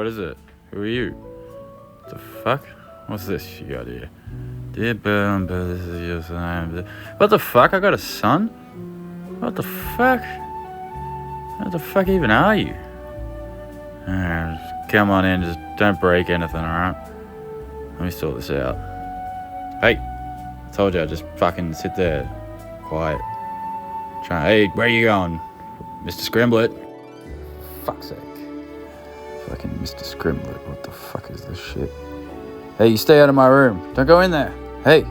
what is it? Who are you? What the fuck? What's this you got here? Dear Bill, this is your son. What the fuck? I got a son? What the fuck? What the fuck even are you? Just come on in, just don't break anything, alright? Let me sort this out. Hey, told you, just fucking sit there, quiet. Hey, where are you going? Mr. Scrimblert? Fuck's sake. Fucking Mr. Scrimblert, what the fuck is this shit? Hey, you stay out of my room. Don't go in there. Hey.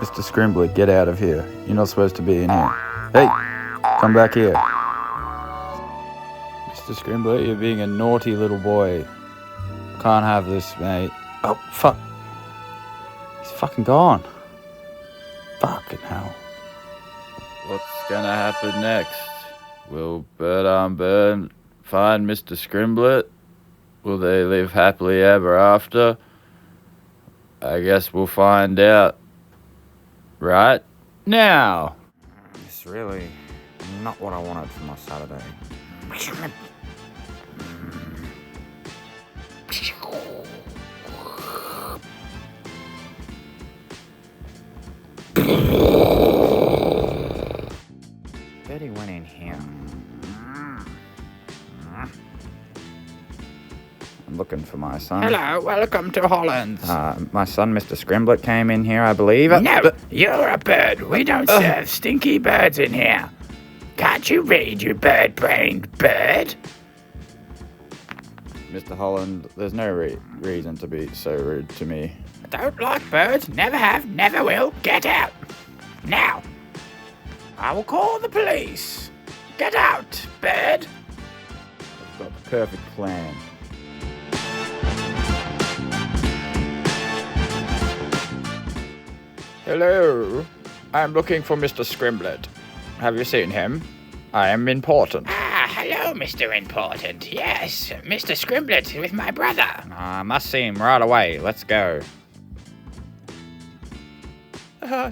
Mr. Scrimblert, get out of here. You're not supposed to be in here. Hey, come back here. Mr. Scrimblert, you're being a naughty little boy. Can't have this, mate. Oh, fuck. He's fucking gone. Fucking hell. What's gonna happen next? Will Bird find Mr. Scrimblert? Will they live happily ever after? I guess we'll find out right now. It's really not what I wanted for my Saturday. Betty went in here. I'm looking for my son. Hello, welcome to Holland. My son, Mr. Scrimblert, came in here, I believe. No, you're a bird. We don't serve stinky birds in here. Can't you read, you bird-brained bird? Mr. Holland, there's no reason to be so rude to me. I don't like birds. Never have, never will. Get out. Now. I will call the police. Get out, bird. I've got the perfect plan. Hello, I'm looking for Mr. Scrimblert. Have you seen him? I am important. Hello, Mr. Important. Yes, Mr. Scrimblert with my brother. I must see him right away. Let's go.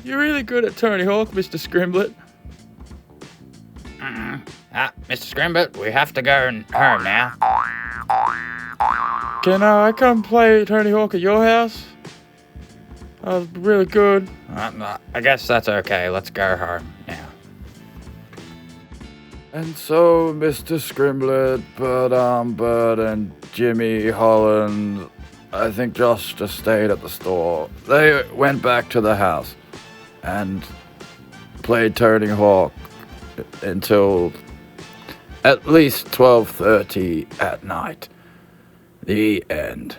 You're really good at Tony Hawk, Mr. Scrimblert. Mr. Scrimblert, we have to go home now. Can I come play Tony Hawk at your house? That was really good. I guess that's okay. Let's go home now. And so, Mr. Scrimblert, Bird and Jimmy Holland, I think Josh just stayed at the store. They went back to the house and played Tony Hawk until at least 12:30 at night. The end.